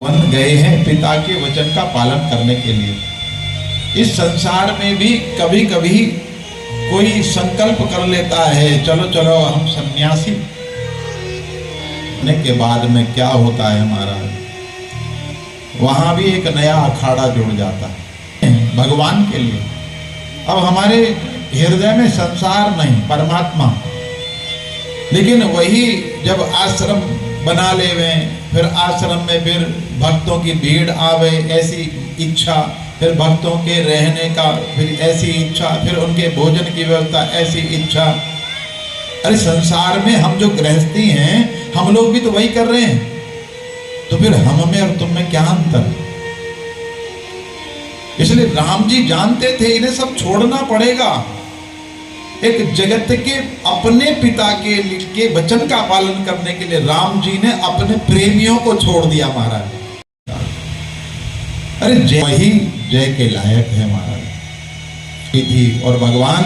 बन गए हैं पिता के वचन का पालन करने के लिए। इस संसार में भी कभी कभी कोई संकल्प कर लेता है, चलो चलो हम सन्यासी होने के बाद में क्या होता है हमारा, वहां भी एक नया अखाड़ा जुड़ जाता है भगवान के लिए। अब हमारे हृदय में संसार नहीं, परमात्मा। लेकिन वही जब आश्रम बना ले फिर आश्रम में फिर भक्तों की भीड़ आवे ऐसी इच्छा, फिर भक्तों के रहने का फिर ऐसी इच्छा, फिर उनके भोजन की व्यवस्था ऐसी इच्छा। अरे संसार में हम जो गृहस्थी हैं हम लोग भी तो वही कर रहे हैं, तो फिर हम में और तुम में क्या अंतर। इसलिए राम जी जानते थे इन्हें सब छोड़ना पड़ेगा। एक जगत के अपने पिता के वचन का पालन करने के लिए राम जी ने अपने प्रेमियों को छोड़ दिया महाराज। अरे जय वही जय के लायक है महाराज थी, और भगवान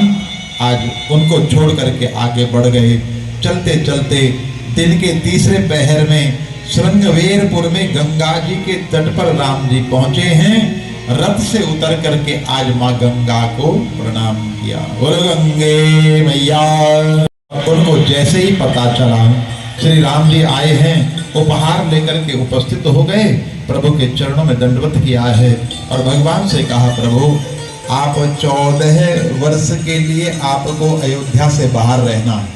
आज उनको छोड़ करके आगे बढ़ गए। चलते चलते दिन के तीसरे पहर में श्रृंगवेरपुर में गंगा जी के तट पर राम जी पहुंचे हैं। रथ से उतर करके आज माँ गंगा को प्रणाम किया। बोलो गंगे मैया। उनको जैसे ही पता चला श्री राम जी आए हैं, उपहार लेकर के उपस्थित हो गए, प्रभु के चरणों में दंडवत किया है और भगवान से कहा, प्रभु आप 14 वर्ष के लिए आपको अयोध्या से बाहर रहना है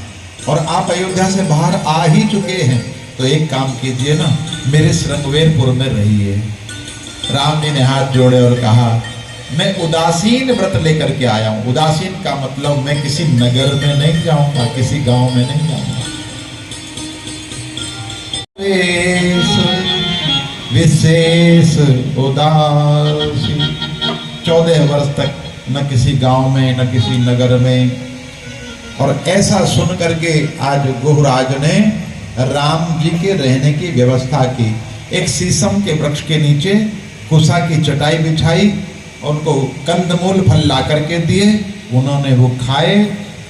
और आप अयोध्या से बाहर आ ही चुके हैं, तो एक काम कीजिए ना, मेरे श्रृंगवेरपुर में रहिए। राम जी ने हाथ जोड़े और कहा, मैं उदासीन व्रत लेकर के आया हूं। उदासीन का मतलब मैं किसी नगर में नहीं जाऊंगा, किसी गांव में नहीं जाऊंगा। विशेष उदासी 14 वर्ष तक न किसी गांव में न किसी नगर में। और ऐसा सुन करके आज गुहराज ने राम जी के रहने की व्यवस्था की। एक शीशम के वृक्ष के नीचे कुसा की चटाई बिछाई, उनको कंदमूल फल ला करके दिए, उन्होंने वो खाए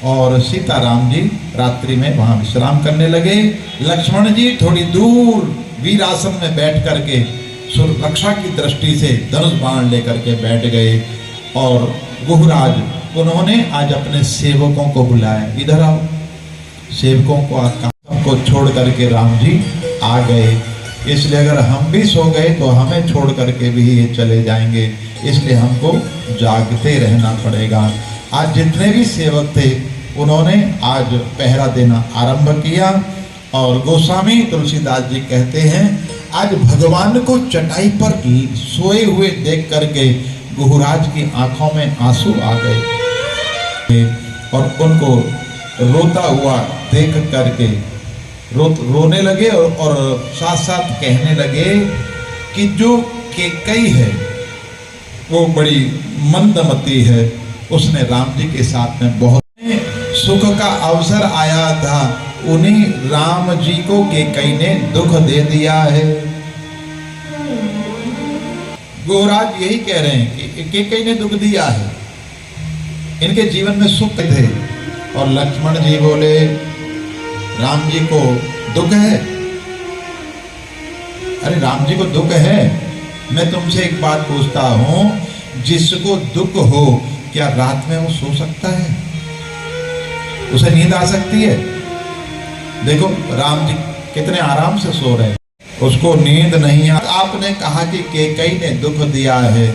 और सीताराम जी रात्रि में वहां विश्राम करने लगे। लक्ष्मण जी थोड़ी दूर वीरासन में बैठ करके सुरक्षा की दृष्टि से धनुष बाण लेकर के बैठ गए। और गुहराज उन्होंने आज अपने सेवकों को बुलाया, इधर आओ। सेवकों को छोड़ करके राम जी आ गए। इसलिए अगर हम भी सो गए तो हमें छोड़ करके भी ये चले जाएंगे, इसलिए हमको जागते रहना पड़ेगा। आज जितने भी सेवक थे उन्होंने आज पहरा देना आरंभ किया। और गोस्वामी तुलसीदास जी कहते हैं, आज भगवान को चटाई पर सोए हुए देख करके गुहराज की आंखों में आंसू आ गए और उनको रोता हुआ देख करके रोने लगे और साथ साथ कहने लगे कि जो कैकेयी है वो बड़ी मंदमती है, उसने राम जी के साथ में बहुत सुख का अवसर आया था, उन्हीं राम जी को कैकेयी ने दुख दे दिया है। गुहराज यही कह रहे हैं कि कैकेयी ने दुख दिया है, इनके जीवन में सुख थे। और लक्ष्मण जी बोले, राम जी को दुख है। अरे राम जी को दुख है, मैं तुमसे एक बात पूछता हूं, जिसको दुख हो क्या रात में वो सो सकता है? उसे नींद आ सकती है? देखो राम जी कितने आराम से सो रहे हैं, उसको नींद नहीं आ। आपने कहा कि कैकेयी ने दुख दिया है,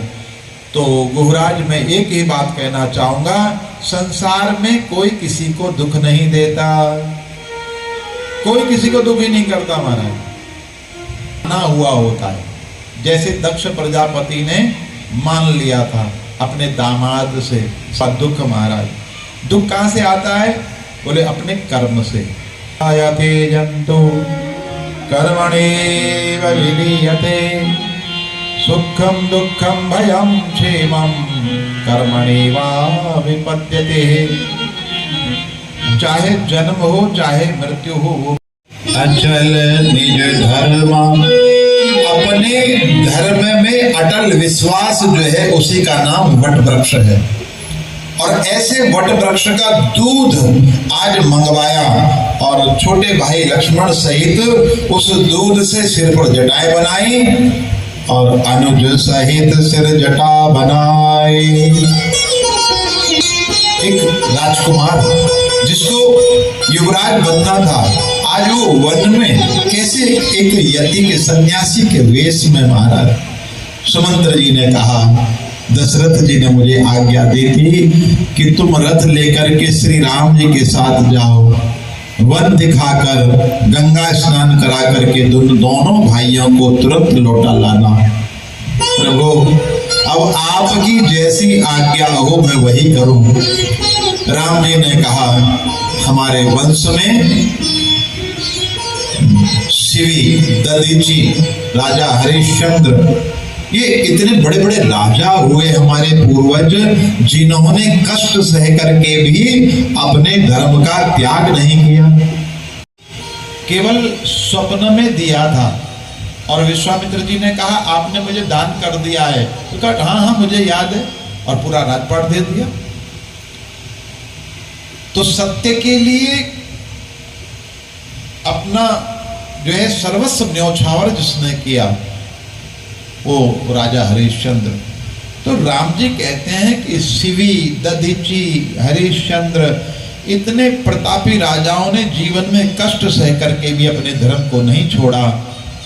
तो गुहराज मैं एक ही बात कहना चाहूंगा, संसार में कोई किसी को दुख नहीं देता, कोई किसी को दुख ही नहीं करता महाराज। ना हुआ होता है, जैसे दक्ष प्रजापति ने मान लिया था अपने दामाद से दुख। महाराज दुख कहां से आता है? बोले अपने कर्म से। आयते जंतु कर्मणेव विलीयते, सुखम दुखम भयम क्षेमम कर्मणेवा विपद्यते। चाहे जन्म हो चाहे मृत्यु हो, अचल निज धर्म, अपने धर्म में अटल विश्वास जो है उसी का नाम वट वृक्ष है। और ऐसे वट वृक्ष का दूध आज मंगवाया और छोटे भाई लक्ष्मण सहित उस दूध से सिर पर जटाएं बनाई और अनुज सहित सिर जटा बनाए। एक राजकुमार जिसको युवराज बनना था, आज वो वन में कैसे एक यति के सन्यासी के वेश में महाराज। सुमंत्र जी ने कहा, दशरथ जी ने मुझे आज्ञा दी थी कि तुम रथ लेकर के श्री राम जी के साथ जाओ, वन दिखाकर गंगा स्नान करा करके दोनों भाइयों को तुरंत लौटा लाना। प्रभु अब आपकी जैसी आज्ञा हो मैं वही करूं। राम जी ने कहा, हमारे वंश में शिवी, दधीची, राजा हरिश्चंद्र, ये इतने बड़े बड़े राजा हुए हमारे पूर्वज, जिन्होंने कष्ट सह करके भी अपने धर्म का त्याग नहीं किया, केवल स्वप्न में दिया था। और विश्वामित्र जी ने कहा, आपने मुझे दान कर दिया है, तो कहा हाँ हाँ मुझे याद है, और पूरा राजपाट दे दिया। तो सत्य के लिए अपना जो है सर्वस्व न्यौछावर जिसने किया वो राजा हरिश्चंद्र। तो राम जी कहते हैं कि शिवी, दधीची, हरिश्चंद्र, इतने प्रतापी राजाओं ने जीवन में कष्ट सह करके भी अपने धर्म को नहीं छोड़ा,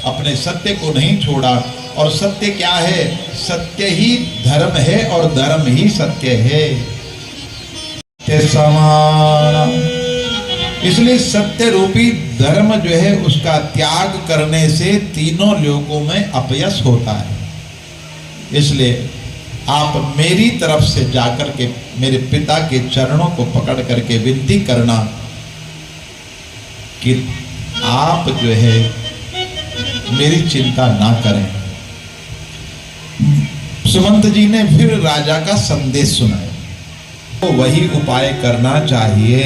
अपने सत्य को नहीं छोड़ा। और सत्य क्या है? सत्य ही धर्म है और धर्म ही सत्य है। समान, इसलिए सत्य रूपी धर्म जो है उसका त्याग करने से तीनों लोगों में अपयश होता है। इसलिए आप मेरी तरफ से जाकर के मेरे पिता के चरणों को पकड़ करके विनती करना कि आप जो है मेरी चिंता ना करें। सुमंत जी ने फिर राजा का संदेश सुनाया, तो वही उपाय करना चाहिए।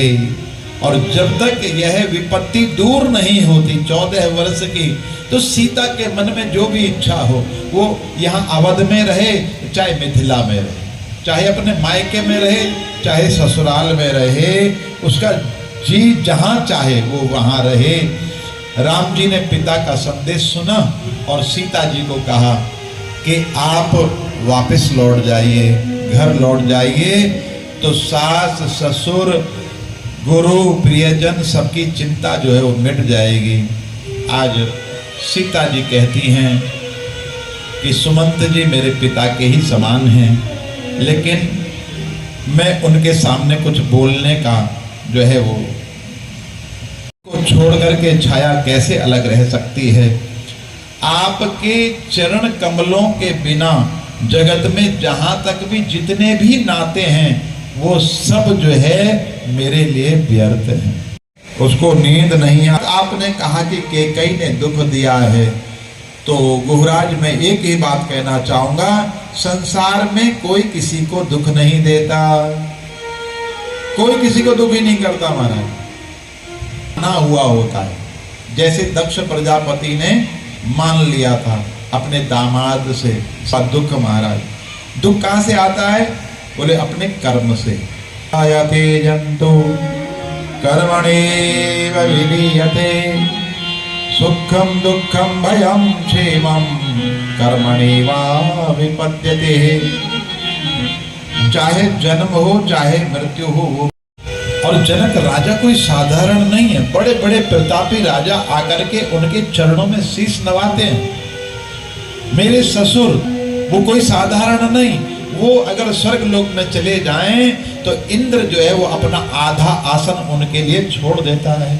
और जब तक यह विपत्ति दूर नहीं होती 14 वर्ष की, तो सीता के मन में जो भी इच्छा हो, वो यहाँ अवध में रहे, चाहे मिथिला में रहे, चाहे अपने मायके में रहे, चाहे ससुराल में रहे, उसका जी जहाँ चाहे वो वहाँ रहे। राम जी ने पिता का संदेश सुना और सीता जी को कहा कि आप वापस लौट जाइए, घर लौट जाइए, तो सास, ससुर, गुरु, प्रियजन सबकी चिंता जो है वो मिट जाएगी। आज सीता जी कहती हैं कि सुमंत जी मेरे पिता के ही समान हैं, लेकिन मैं उनके सामने कुछ बोलने का जो है वो को छोड़ करके छाया कैसे अलग रह सकती है। आपके चरण कमलों के बिना जगत में जहां तक भी जितने भी नाते हैं वो सब जो है मेरे लिए व्यर्थ है। उसको नींद नहीं आ। आपने कहा कि कैकेयी ने दुख दिया है, तो गुहराज मैं एक ही बात कहना चाहूंगा, संसार में कोई किसी को दुख नहीं देता, कोई किसी को दुख ही नहीं करता महाराज। ना हुआ होता है, जैसे दक्ष प्रजापति ने मान लिया था अपने दामाद से दुख। महाराज दुख कहां से आता है? बोले अपने कर्म से। आयते जंतु कर्मणेव विलीयते, सुखम दुखम भयम क्षेमम कर्मणेवाभिपद्यते। चाहे जन्म हो चाहे मृत्यु हो। और जनक राजा कोई साधारण नहीं है, बड़े बड़े प्रतापी राजा आकर के उनके चरणों में शीश नवाते हैं। मेरे ससुर वो कोई साधारण नहीं, वो अगर स्वर्ग लोक में चले जाएं तो इंद्र जो है वो अपना आधा आसन उनके लिए छोड़ देता है।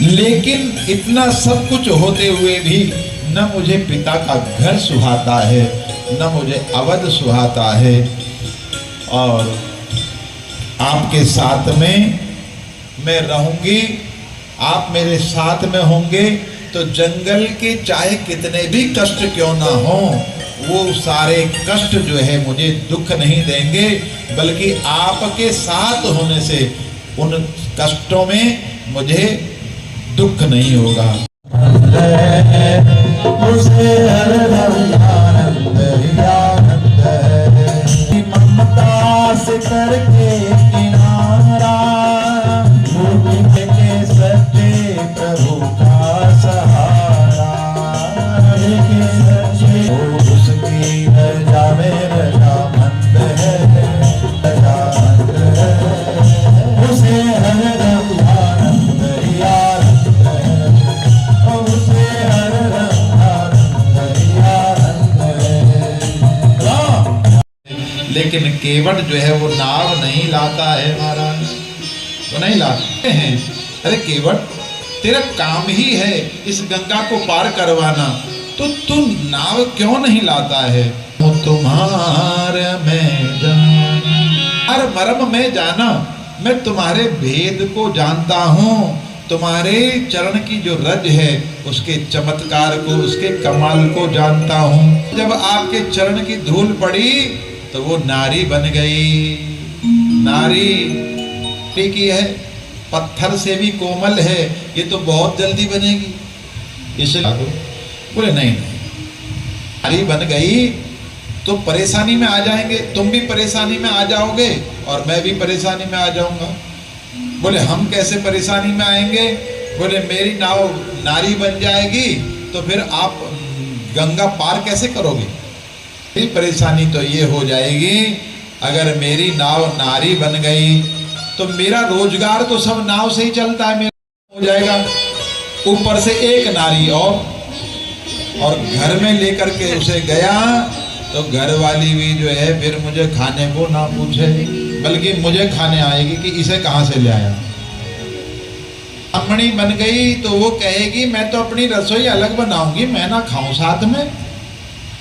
लेकिन इतना सब कुछ होते हुए भी न मुझे पिता का घर सुहाता है, न मुझे अवध सुहाता है। और आपके साथ में मैं रहूंगी, आप मेरे साथ में होंगे, तो जंगल के चाहे कितने भी कष्ट क्यों ना हो, वो सारे कष्ट जो है मुझे दुख नहीं देंगे, बल्कि आपके साथ होने से उन कष्टों में मुझे दुख नहीं होगा। ममता से करके लेकिन केवट जो है वो नाव नहीं लाता है महाराज, वो नहीं लाते हैं। अरे केवट, तेरा काम ही है इस गंगा को पार करवाना, तो तू नाव क्यों नहीं लाता है? तुम्हारे में जाना, हर मर्म में जाना, मैं तुम्हारे भेद को जानता हूँ, तुम्हारे चरण की जो रज है उसके चमत्कार को, उसके कमाल को जानता हूँ। जब आपके चरण की धूल पड़ी तो वो नारी बन गई। नारी की है, पत्थर से भी कोमल है, ये तो बहुत जल्दी बनेगी, इसे बोले नहीं, नारी बन गई तो परेशानी में आ जाएंगे, तुम भी परेशानी में आ जाओगे और मैं भी परेशानी में आ जाऊंगा। बोले हम कैसे परेशानी में आएंगे? बोले मेरी नाव नारी बन जाएगी तो फिर आप गंगा पार कैसे करोगे? फिर परेशानी तो ये हो जाएगी, अगर मेरी नाव नारी बन गई तो मेरा रोजगार तो सब नाव से ही चलता है, मेरा हो जाएगा। ऊपर से एक नारी और घर में लेकर के उसे गया तो घर वाली भी जो है फिर मुझे खाने को ना पूछे, बल्कि मुझे खाने आएगी कि इसे कहाँ से ले आया। अम्मणी बन गई तो वो कहेगी मैं तो अपनी रसोई अलग बनाऊंगी, मैं ना खाऊं साथ में।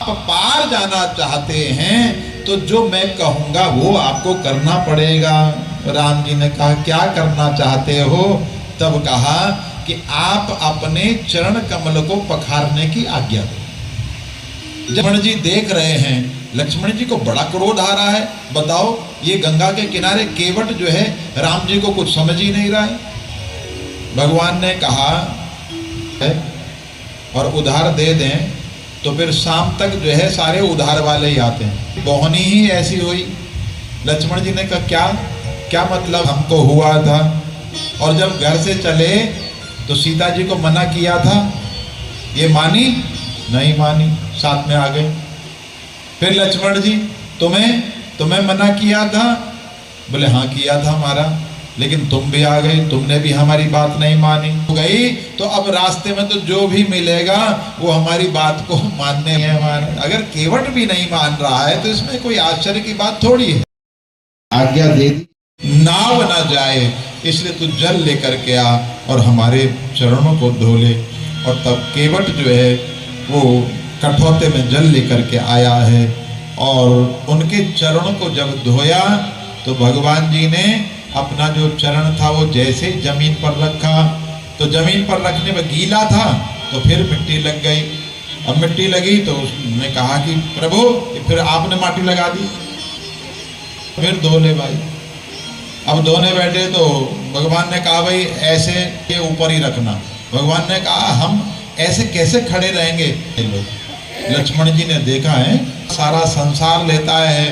आप पार जाना चाहते हैं तो जो मैं कहूंगा वो आपको करना पड़ेगा। राम जी ने कहा क्या करना चाहते हो? तब कहा कि आप अपने चरण कमल को पखारने की आज्ञा दो। लक्ष्मण जी देख रहे हैं, लक्ष्मण जी को बड़ा क्रोध आ रहा है। बताओ, ये गंगा के किनारे केवट जो है राम जी को कुछ समझ ही नहीं रहा है। भगवान ने कहा है और उधार दे दें तो फिर शाम तक जो है सारे उधार वाले ही आते हैं। बोहनी ही ऐसी हुई। लक्ष्मण जी ने कहा क्या क्या मतलब हमको हुआ था? और जब घर से चले तो सीता जी को मना किया था, ये मानी नहीं मानी, साथ में आ गए। फिर लक्ष्मण जी तुम्हें मना किया था? बोले हाँ किया था हमारा, लेकिन तुम भी आ गए, तुमने भी हमारी बात नहीं मानी। गई तो अब रास्ते में तो जो भी मिलेगा वो हमारी बात को मानने है हमारे। अगर केवट भी नहीं मान रहा है तो इसमें कोई आश्चर्य की बात थोड़ी है। आज्ञा दे दी, नाव ना जाए, इसलिए तू जल लेकर के आ और हमारे चरणों को धो ले। और तब केवट जो है वो कठौते में जल लेकर के आया है और उनके चरणों को जब धोया तो भगवान जी ने अपना जो चरण था वो जैसे जमीन पर रखा तो जमीन पर रखने में गीला था तो फिर मिट्टी लग गई। अब मिट्टी लगी तो उसने कहा कि प्रभु फिर आपने माटी लगा दी, फिर धो ले भाई। अब धोने बैठे तो भगवान ने कहा भाई ऐसे ये ऊपर ही रखना। भगवान ने कहा हम ऐसे कैसे खड़े रहेंगे? लक्ष्मण जी ने देखा है सारा संसार लेता है,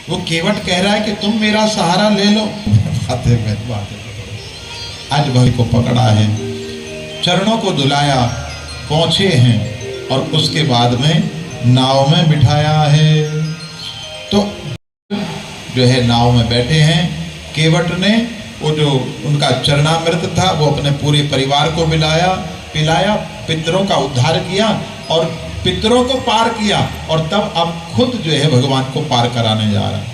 वो केवट कह रहा है कि तुम मेरा सहारा ले लो। बातें आज भाई को पकड़ा है, चरणों को धुलाया, पहुंचे हैं और उसके बाद में नाव में बिठाया है। तो जो है नाव में बैठे हैं, केवट ने वो जो उनका चरणामृत था वो अपने पूरे परिवार को पिलाया, पितरों का उद्धार किया और पितरों को पार किया और तब अब खुद जो है भगवान को पार कराने जा रहा है।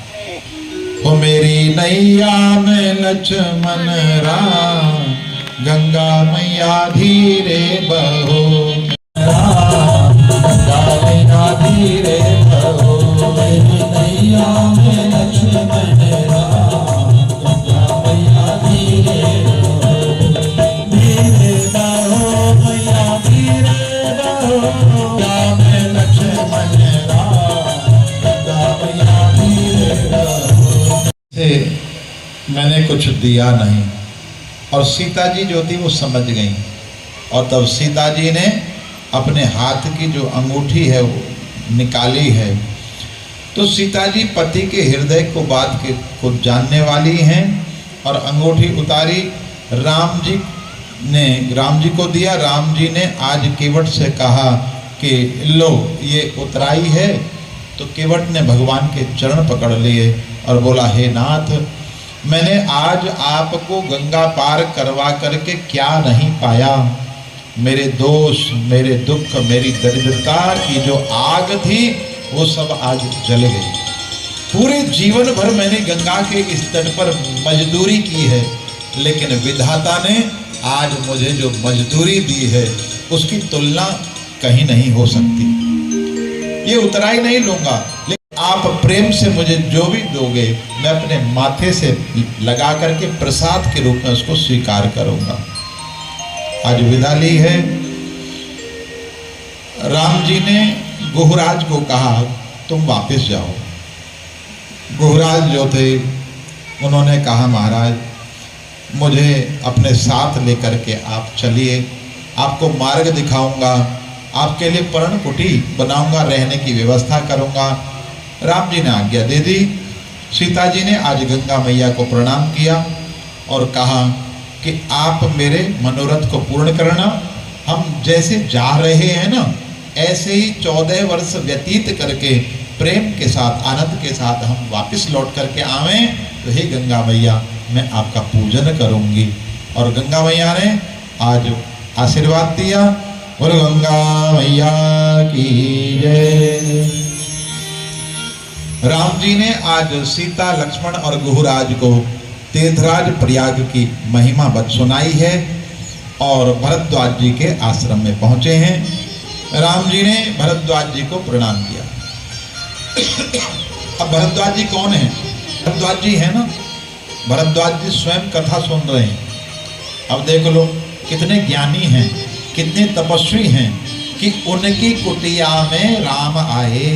ओ मेरी नैया में लक्ष्मण राम, गंगा मैया धीरे बहो, गंगा मैया धीरे बहो, मेरी नैया में लक्ष्मण राम, गंगा मैया धीरे बहो, धीरे बहो मैया धीरे बहो, मैंने कुछ दिया नहीं। और सीता जी जो थी वो समझ गई और तब सीता जी ने अपने हाथ की जो अंगूठी है वो निकाली है। तो सीता जी पति के हृदय को बात को जानने वाली हैं और अंगूठी उतारी, राम जी को दिया। राम जी ने आज केवट से कहा कि लो ये उतराई है। तो केवट ने भगवान के चरण पकड़ लिए और बोला हे नाथ, मैंने आज आपको गंगा पार करवा करके क्या नहीं पाया। मेरे दोष, मेरे दुख, मेरी दरिद्रता की जो आग थी वो सब आज जल गई। पूरे जीवन भर मैंने गंगा के इस तट पर मजदूरी की है, लेकिन विधाता ने आज मुझे जो मजदूरी दी है उसकी तुलना कहीं नहीं हो सकती। ये उतराई नहीं लूंगा, लेकिन आप प्रेम से मुझे जो भी दोगे मैं अपने माथे से लगा करके प्रसाद के रूप में उसको स्वीकार करूंगा। आज विदा ली है। राम जी ने गुहराज को कहा तुम वापस जाओ। गुहराज जो थे उन्होंने कहा महाराज मुझे अपने साथ लेकर के आप चलिए, आपको मार्ग दिखाऊंगा, आपके लिए पर्ण कुटी बनाऊंगा, रहने की व्यवस्था करूंगा। राम जी ने आज्ञा दे दी। सीता जी ने आज गंगा मैया को प्रणाम किया और कहा कि आप मेरे मनोरथ को पूर्ण करना। हम जैसे जा रहे हैं ना, ऐसे ही 14 वर्ष व्यतीत करके प्रेम के साथ, आनंद के साथ हम वापस लौट करके आवें, तो हे गंगा मैया मैं आपका पूजन करूंगी। और गंगा मैया ने आज आशीर्वाद दिया। बोलो गंगा मैया की जय। राम जी ने आज सीता, लक्ष्मण और गुहराज को तीर्थराज प्रयाग की महिमा बत सुनाई है और भरद्वाज जी के आश्रम में पहुंचे हैं। राम जी ने भरद्वाज जी को प्रणाम किया। अब भरद्वाज जी कौन है? भरद्वाज जी है ना, भरद्वाज जी स्वयं कथा सुन रहे हैं। अब देख लो कितने ज्ञानी हैं, कितने तपस्वी हैं कि उनकी कुटिया में राम आए।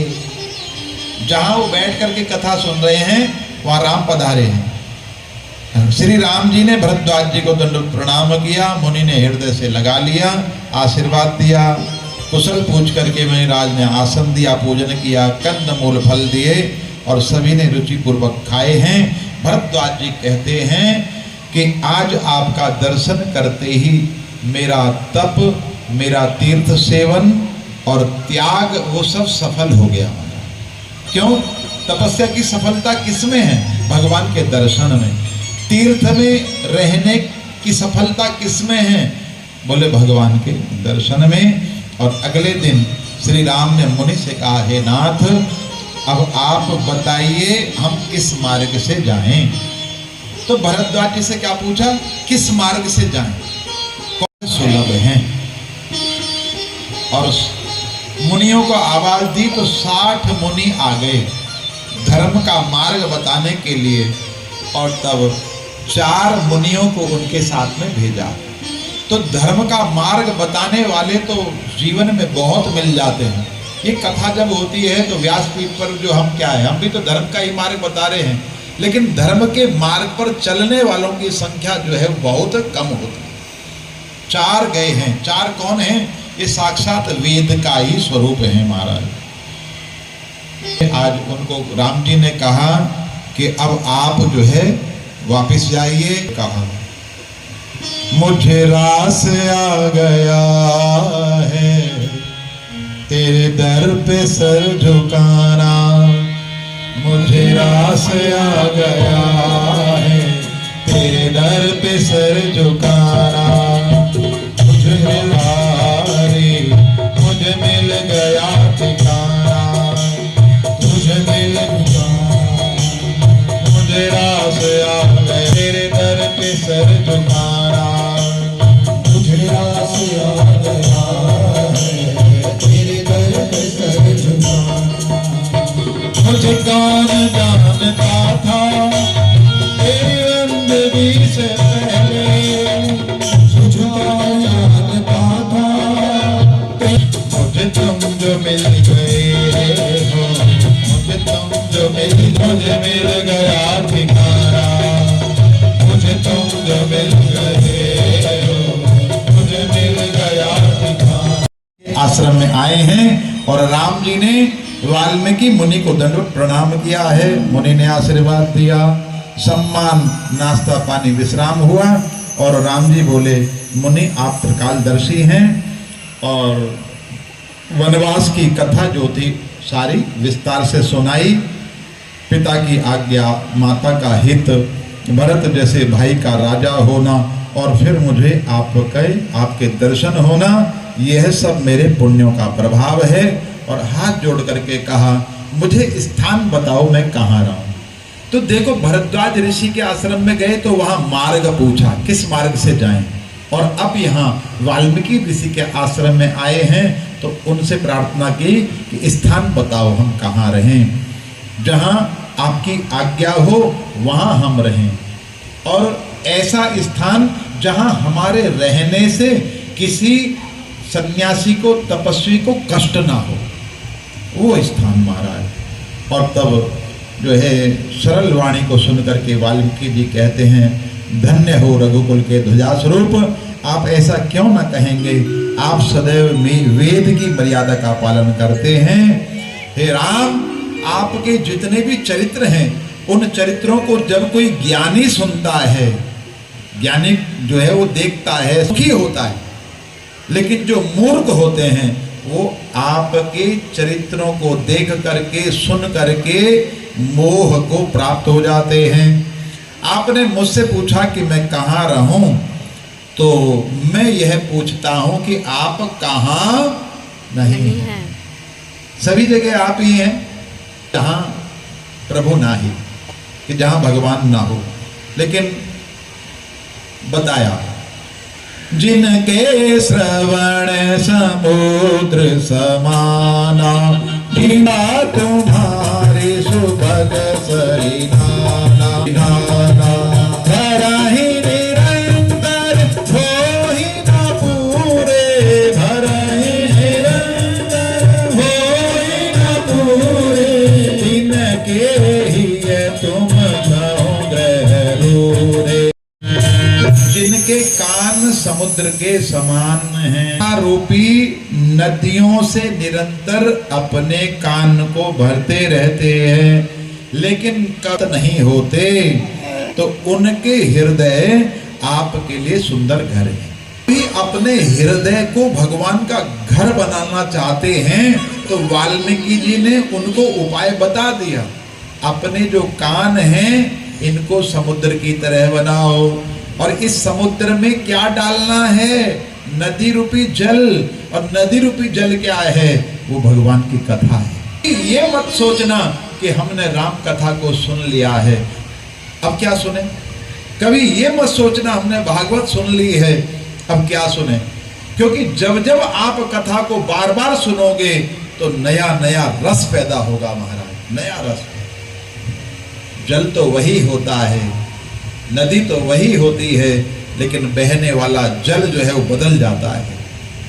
जहां वो बैठ करके कथा सुन रहे हैं वहां राम पधारे हैं। श्री राम जी ने भरद्वाज जी को दंड प्रणाम किया। मुनि ने हृदय से लगा लिया, आशीर्वाद दिया, कुशल पूछ करके मेरे राज ने आसन दिया, पूजन किया, कंद मूल फल दिए और सभी ने रुचि पूर्वक खाए हैं। भरद्वाज जी कहते हैं कि आज आपका दर्शन करते ही मेरा तप, मेरा तीर्थ सेवन और त्याग वो सब सफल हो गया। क्यों? तपस्या की सफलता किसमें है? भगवान के दर्शन में। तीर्थ में रहने की सफलता किसमें है? बोले भगवान के दर्शन में। और अगले दिन श्री राम ने मुनि से कहा हे नाथ अब आप बताइए हम किस मार्ग से जाएं। तो भरद्वाज जी से क्या पूछा? किस मार्ग से जाएं, कौन सुलभ हैं? और मुनियों को आवाज दी तो 60 मुनि आ गए धर्म का मार्ग बताने के लिए। और तब 4 मुनियों को उनके साथ में भेजा। तो धर्म का मार्ग बताने वाले तो जीवन में बहुत मिल जाते हैं। ये कथा जब होती है तो व्यासपीठ पर जो हम क्या है, हम भी तो धर्म का ही मार्ग बता रहे हैं, लेकिन धर्म के मार्ग पर चलने वालों की संख्या जो है बहुत कम होती है। 4 गए हैं। 4 कौन हैं? ये साक्षात वेद का ही स्वरूप है महाराज। आज उनको राम जी ने कहा कि अब आप जो है वापिस जाइए। कहा मुझे रास आ गया है तेरे दर पे सर झुकाना। मुझे रास आ गया है तेरे दर पे सर झुकाना। मुझे मिल गया ठिकाना, तुझे मिल गया। मुझे रास आ गया तेरे दर पे सर झुकाना। मुझे रास आ गया है तेरे दर पे सर झुकाना। मुझे कौन जानता था तेरी बंदगी से पहले, मुझे कौन जानता था मुझे तुम जो मिल गए हो, मुझे तुम जो मुझे मिल गया ठिकाना। मुझे तुम जो मिल गए हो, मुझे मिल गया ठिकाना। आश्रम में आए हैं और राम जी ने वाल्मीकि मुनि को दंडवत प्रणाम किया है। मुनि ने आशीर्वाद दिया, सम्मान, नाश्ता पानी, विश्राम हुआ। और राम जी बोले मुनि आप त्रिकालदर्शी हैं और वनवास की कथा जो थी सारी विस्तार से सुनाई। पिता की आज्ञा, माता का हित, भरत जैसे भाई का राजा होना और फिर मुझे आपके दर्शन होना, यह सब मेरे पुण्यों का प्रभाव है। और हाथ जोड़ करके कहा मुझे स्थान बताओ मैं कहाँ रहूं। तो देखो भरद्वाज ऋषि के आश्रम में गए तो वहां मार्ग पूछा किस मार्ग से जाएं, और अब यहाँ वाल्मीकि ऋषि के आश्रम में आए हैं तो उनसे प्रार्थना की कि स्थान बताओ हम कहाँ रहें, जहाँ आपकी आज्ञा हो वहाँ हम रहें, और ऐसा स्थान जहाँ हमारे रहने से किसी सन्यासी को तपस्वी को कष्ट ना हो, वो स्थान महाराज। और तब जो है सरल वाणी को सुनकर के वाल्मीकि जी कहते हैं, धन्य हो रघुकुल के ध्वजा स्वरूप, आप ऐसा क्यों ना कहेंगे, आप सदैव में वेद की मर्यादा का पालन करते हैं। हे राम, आपके जितने भी चरित्र हैं उन चरित्रों को जब कोई ज्ञानी सुनता है, ज्ञानी जो है वो देखता है, सुखी होता है, लेकिन जो मूर्ख होते हैं वो आपके चरित्रों को देख करके सुन करके मोह को प्राप्त हो जाते हैं। आपने मुझसे पूछा कि मैं कहाँ रहूं, तो मैं यह पूछता हूं कि आप कहाँ नहीं हैं। सभी जगह आप ही हैं जहां प्रभु ना ही, कि जहां भगवान ना हो। लेकिन बताया, जिनके श्रवण समुद्र समाना, बिना तुम्हारे सुभग सरिधाना, भरहि निरंतर होहि न पूरे, भरहि निरंतर होहि न पूरे, जिनके ही तुम ग्रह रूरे। जिनके कान समुद्र के समान हैं, रूपी नदियों से निरंतर अपने कान को भरते रहते हैं, लेकिन कत नहीं होते, तो उनके हृदय आपके लिए सुंदर घर है। भी अपने हृदय को भगवान का घर बनाना चाहते हैं, तो वाल्मीकि जी ने उनको उपाय बता दिया। अपने जो कान हैं इनको समुद्र की तरह बनाओ, और इस समुद्र में क्या डालना है, नदी रूपी जल, और नदी रूपी जल क्या है, वो भगवान की कथा है। ये मत सोचना कि हमने राम कथा को सुन लिया है, अब क्या सुने। कभी ये मत सोचना हमने भागवत सुन ली है, अब क्या सुने। क्योंकि जब जब आप कथा को बार बार सुनोगे तो नया नया रस पैदा होगा महाराज, नया रस। जल तो वही होता है, नदी तो वही होती है, लेकिन बहने वाला जल जो है वो बदल जाता है।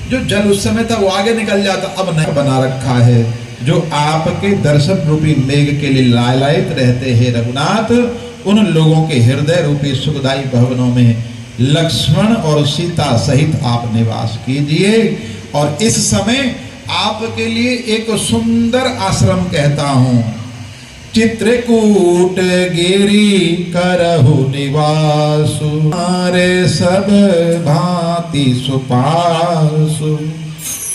जो जल उस समय था वो आगे निकल जाता, अब नया बना रखा है, जो आपके दर्शन रूपी मेघ के लिए लालायित रहते हैं रघुनाथ। उन लोगों के हृदय रूपी सुखदायी भवनों में लक्ष्मण और सीता सहित आप निवास कीजिए। और इस समय आपके लिए एक सुंदर आश्रम कहता हूँ, चित्रकूट गिरी करहु निवासु, मारे सब भांति सुपासु।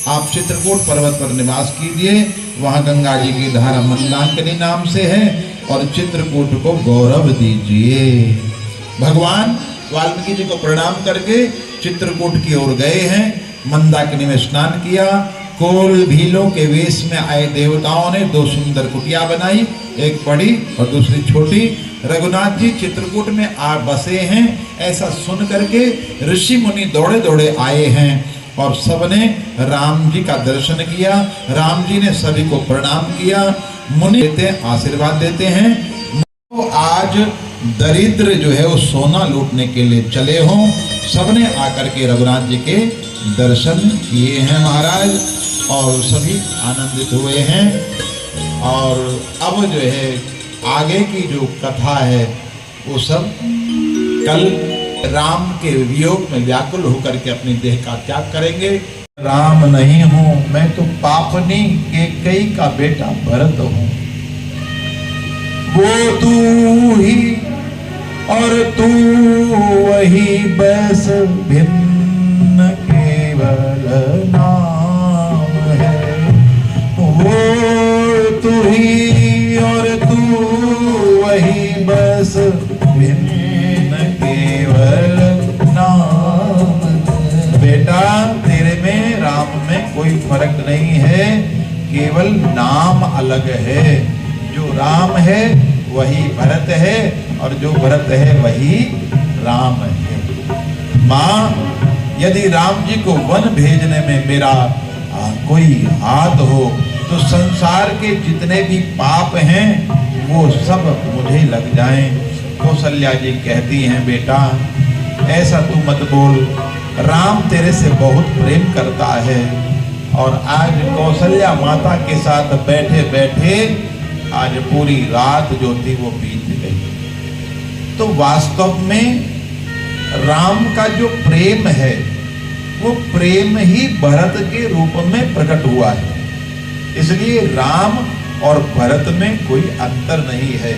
आप चित्रकूट पर्वत पर निवास कीजिए, वहाँ गंगा जी की धारा मंदाकिनी नाम से है, और चित्रकूट को गौरव दीजिए। भगवान वाल्मीकि जी को प्रणाम करके चित्रकूट की ओर गए हैं, मंदाकिनी में स्नान किया। कोल भीलों के वेश में आए देवताओं ने दो सुंदर कुटिया बनाई, एक बड़ी और दूसरी छोटी। रघुनाथ जी चित्रकूट में आ बसे हैं, ऐसा सुन करके ऋषि मुनि दौड़े दौड़े आए हैं, और सबने राम जी का दर्शन किया। राम जी ने सभी को प्रणाम किया। मुनि देते हैं, आशीर्वाद देते हैं। तो आज दरिद्र जो है वो सोना लूटने के लिए चले हों, सबने आकर के रघुनाथ जी के दर्शन किए हैं महाराज, और सभी आनंदित हुए हैं। और अब जो है आगे की जो कथा है वो सब कल राम के वियोग में व्याकुल होकर के अपनी देह का त्याग करेंगे। राम नहीं हूं मैं तो पापनी कैकेयी का बेटा भरत हूं, वो तू ही और तू वही, बस भिन्न केवल नाम है। वो तू ही और तू वही, बस भिन्न केवल नाम। बेटा तेरे में राम में कोई फर्क नहीं है, केवल नाम अलग है। जो राम है वही भरत है और जो भरत है वही राम है। माँ, यदि राम जी को वन भेजने में मेरा कोई हाथ हो तो संसार के जितने भी पाप हैं वो सब मुझे लग जाएं। कौशल्या जी कहती हैं, बेटा ऐसा तू मत बोल, राम तेरे से बहुत प्रेम करता है। और आज कौशल्या माता के साथ बैठे बैठे आज पूरी रात जो थी वो बीत गई। तो वास्तव में राम का जो प्रेम है वो प्रेम ही भरत के रूप में प्रकट हुआ है। इसलिए राम और भरत में कोई अंतर नहीं है।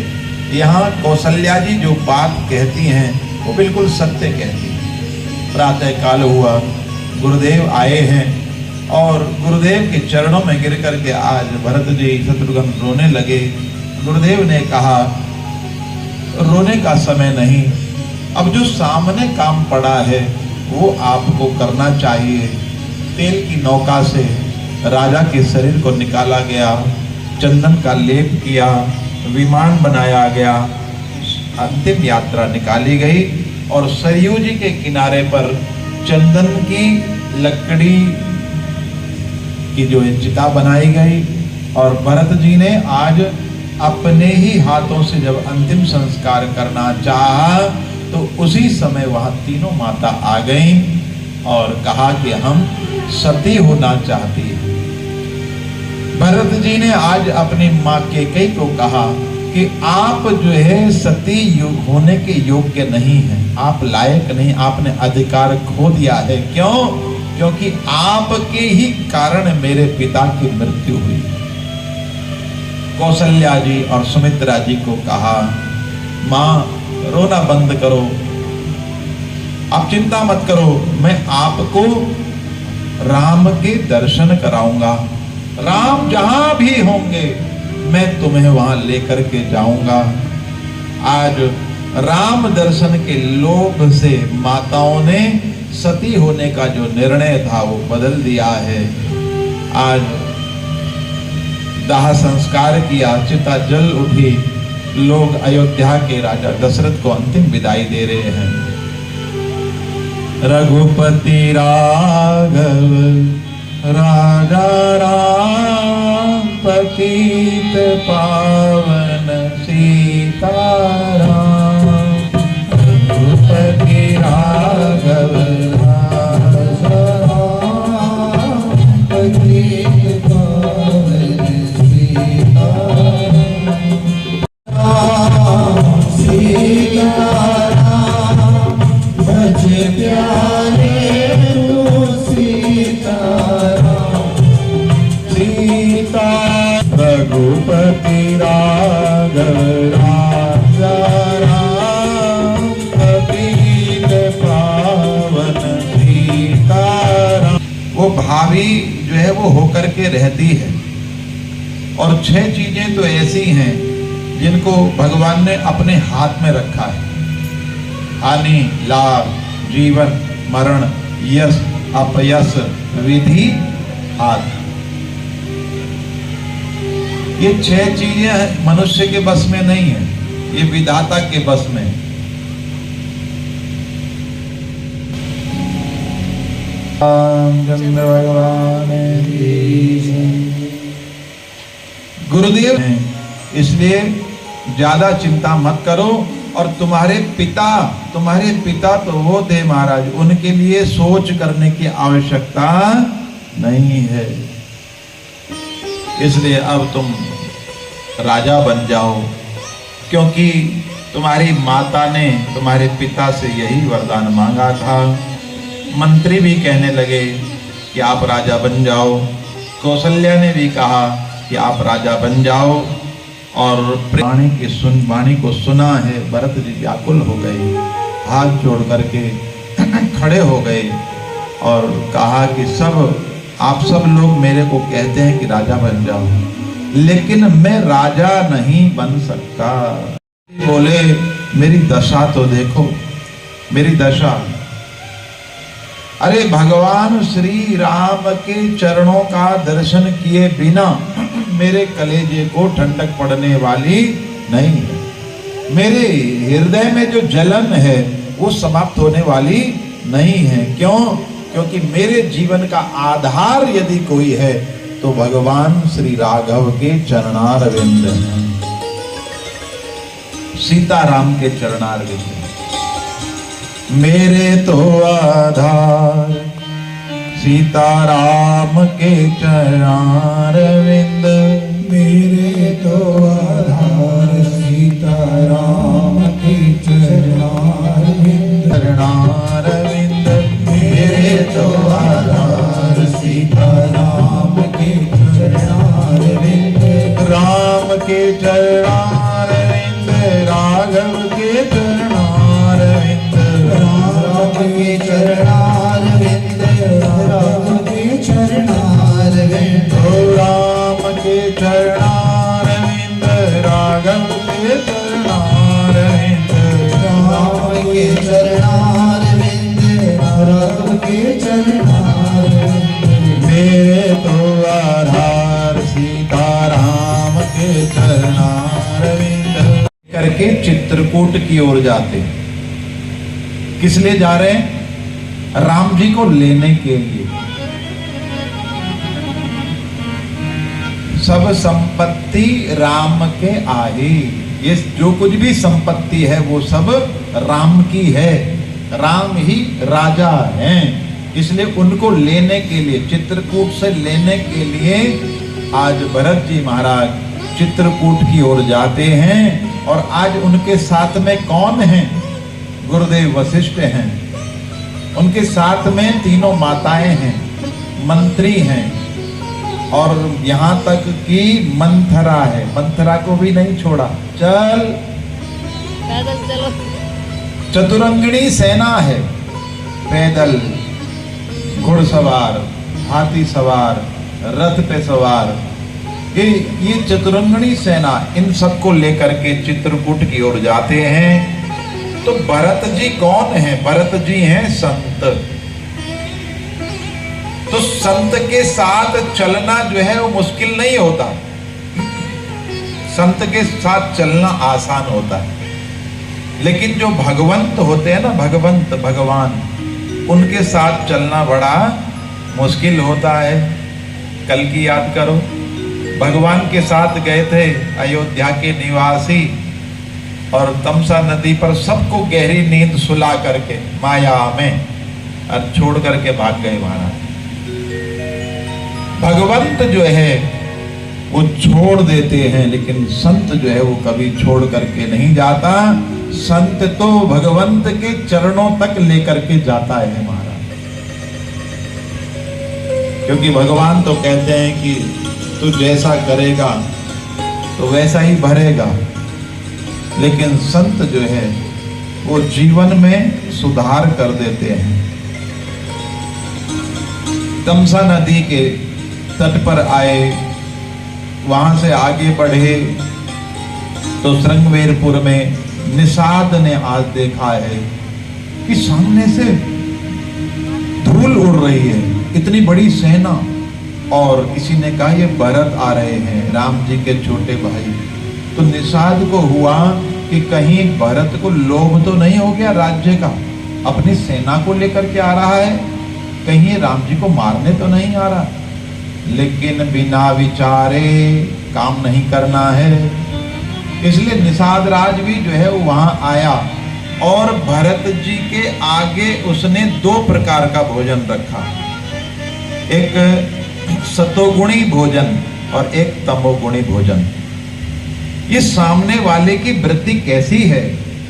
यहाँ कौशल्या जी जो बात कहती हैं वो बिल्कुल सत्य कहती हैं। प्रातः काल हुआ, गुरुदेव आए हैं और गुरुदेव के चरणों में गिर करके आज भरत जी शत्रुघ्न रोने लगे। गुरुदेव ने कहा, रोने का समय नहीं, अब जो सामने काम पड़ा है वो आपको करना चाहिए। तेल की नौका से राजा के शरीर को निकाला गया, चंदन का लेप किया, विमान बनाया गया, अंतिम यात्रा निकाली गई और सरयू जी के किनारे पर चंदन की लकड़ी की जो चिता बनाई गई और भरत जी ने आज अपने ही हाथों से जब अंतिम संस्कार करना चाहा तो उसी समय वहां तीनों माता आ गईं और कहा कि हम सती होना चाहती हैं। भरत जी ने आज अपनी माँ कैकेयी को कहा कि आप जो है सती होने के योग्य नहीं हैं, आप लायक नहीं, आपने अधिकार खो दिया है। क्यों? क्योंकि आपके ही कारण मेरे पिता की मृत्यु हुई। कौशल्या जी और सुमित्रा जी को कहा, माँ रोना बंद करो, आप चिंता मत करो, मैं आपको राम के दर्शन कराऊंगा। राम जहां भी होंगे मैं तुम्हें वहां लेकर के जाऊंगा। आज राम दर्शन के लोभ से माताओं ने सती होने का जो निर्णय था वो बदल दिया है। आज दाह संस्कार किया, चिता जल उठी, लोग अयोध्या के राजा दशरथ को अंतिम विदाई दे रहे हैं। रघुपति राघव राजा राम, पतित पावन सीताराम। रघुपति राघव राजा राम, पतित पावन सीताराम। सीताराम भज प्यारे तू सीताराम। सीता रघुपति राघव राजा राम, पतित पावन सीताराम। वो भाभी जो है वो होकर के रहती है और 6 चीजें तो ऐसी हैं जिनको भगवान ने अपने हाथ में रखा है। हानि, लाभ, जीवन, मरण, यश, अपयश, विधि, हाथ। ये 6 चीजें मनुष्य के बस में नहीं है, ये विधाता के बस में है। रामचंद्र भगवान गुरुदेव हैं, इसलिए ज्यादा चिंता मत करो। और तुम्हारे पिता तो वो थे महाराज, उनके लिए सोच करने की आवश्यकता नहीं है। इसलिए अब तुम राजा बन जाओ, क्योंकि तुम्हारी माता ने तुम्हारे पिता से यही वरदान मांगा था। मंत्री भी कहने लगे कि आप राजा बन जाओ, कौशल्या ने भी कहा कि आप राजा बन जाओ। और वाणी को सुना है, भरत जी व्याकुल हो गए, हाथ जोड़ करके खड़े हो गए और कहा कि आप सब लोग मेरे को कहते हैं कि राजा बन जाओ, लेकिन मैं राजा नहीं बन सकता। बोले मेरी दशा तो देखो, मेरी दशा। अरे भगवान श्री राम के चरणों का दर्शन किए बिना मेरे कलेजे को ठंडक पड़ने वाली नहीं है। मेरे हृदय में जो जलन है वो समाप्त होने वाली नहीं है। क्यों? क्योंकि मेरे जीवन का आधार यदि कोई है तो भगवान श्री राघव के चरणारविंद हैं, सीताराम के चरणारविंद। मेरे तो आधार सीताराम के चरणारविंद, मेरे तो आधार सीताराम के चरणारविंद। चरणारविंद मेरे तो आधार सीताराम के चरणारविंद। राम के चरणारविंद, राघव के चरणारविंद, राम के चरणारविंद, राम के चरणारविंद। राम के चरणारविंद, राघव के चरणारविंद, राम के चरणारविंद, राघव के चरणारविंद। मेरे तो आधार सीताराम के चरणारविंद। करके चित्रकूट की ओर जाते। किस लिए जा रहे हैं? राम जी को लेने के लिए। सब संपत्ति राम के आए। ये जो कुछ भी संपत्ति है वो सब राम की है, राम ही राजा हैं। इसलिए उनको लेने के लिए, चित्रकूट से लेने के लिए आज भरत जी महाराज चित्रकूट की ओर जाते हैं। और आज उनके साथ में कौन हैं? गुरुदेव वशिष्ठ हैं, उनके साथ में तीनों माताएं हैं, मंत्री हैं, और यहाँ तक कि मंथरा है। मंथरा को भी नहीं छोड़ा, चल पैदल चलो। चतुरंगिणी सेना है, पैदल, घुड़सवार, हाथी सवार, रथ पे सवार, ये चतुरंगिणी सेना, इन सबको लेकर के चित्रकूट की ओर जाते हैं। तो भरत जी कौन है? भरत जी हैं संत। तो संत के साथ चलना जो है वो मुश्किल नहीं होता, संत के साथ चलना आसान होता है। लेकिन जो भगवंत होते हैं ना, भगवंत भगवान, उनके साथ चलना बड़ा मुश्किल होता है। कल की याद करो, भगवान के साथ गए थे अयोध्या के निवासी, और तमसा नदी पर सबको गहरी नींद सुला करके माया में और छोड़ करके भाग गए महाराज। भगवंत जो है वो छोड़ देते हैं, लेकिन संत जो है वो कभी छोड़ करके नहीं जाता। संत तो भगवंत के चरणों तक लेकर के जाता है महाराज। क्योंकि भगवान तो कहते हैं कि तू जैसा करेगा तो वैसा ही भरेगा, लेकिन संत जो है वो जीवन में सुधार कर देते हैं। तमसा नदी के तट पर आए, वहां से आगे बढ़े तो श्रृंगवेरपुर में निषाद ने आज देखा है कि सामने से धूल उड़ रही है, इतनी बड़ी सेना, और किसी ने कहा ये भरत आ रहे हैं, राम जी के छोटे भाई। तो निषाद को हुआ कि कहीं भरत को लोभ तो नहीं हो गया राज्य का, अपनी सेना को लेकर के आ रहा है, कहीं राम जी को मारने तो नहीं आ रहा। लेकिन बिना विचारे काम नहीं करना है, इसलिए निषाद राज भी जो है वो वहां आया, और भरत जी के आगे उसने दो प्रकार का भोजन रखा, एक सतोगुणी भोजन और एक तमोगुणी भोजन। ये सामने वाले की वृत्ति कैसी है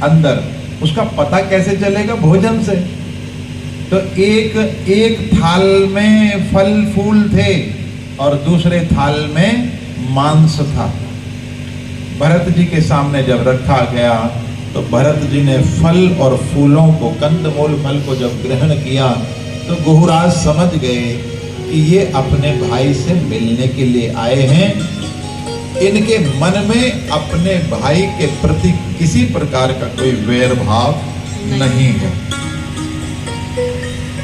अंदर, उसका पता कैसे चलेगा? भोजन से। तो एक थाल में फल फूल थे और दूसरे थाल में मांस था। भरत जी के सामने जब रखा गया तो भरत जी ने फल और फूलों को, कंदमूल फल को जब ग्रहण किया तो गुहुराज समझ गए कि ये अपने भाई से मिलने के लिए आए हैं, इनके मन में अपने भाई के प्रति किसी प्रकार का कोई वैर भाव नहीं है।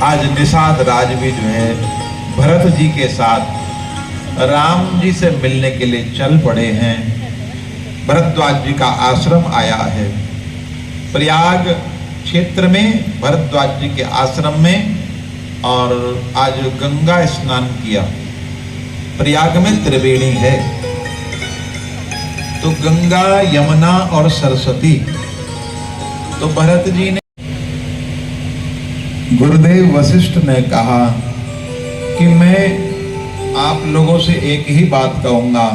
आज निषाद राज भी जो है भरत जी के साथ राम जी से मिलने के लिए चल पड़े हैं। भरद्वाज जी का आश्रम आया है। प्रयाग क्षेत्र में भरद्वाज जी के आश्रम में, और आज गंगा स्नान किया। प्रयाग में त्रिवेणी है, तो गंगा, यमुना और सरस्वती। तो भरत जी ने, गुरुदेव वशिष्ठ ने कहा कि मैं आप लोगों से एक ही बात कहूंगा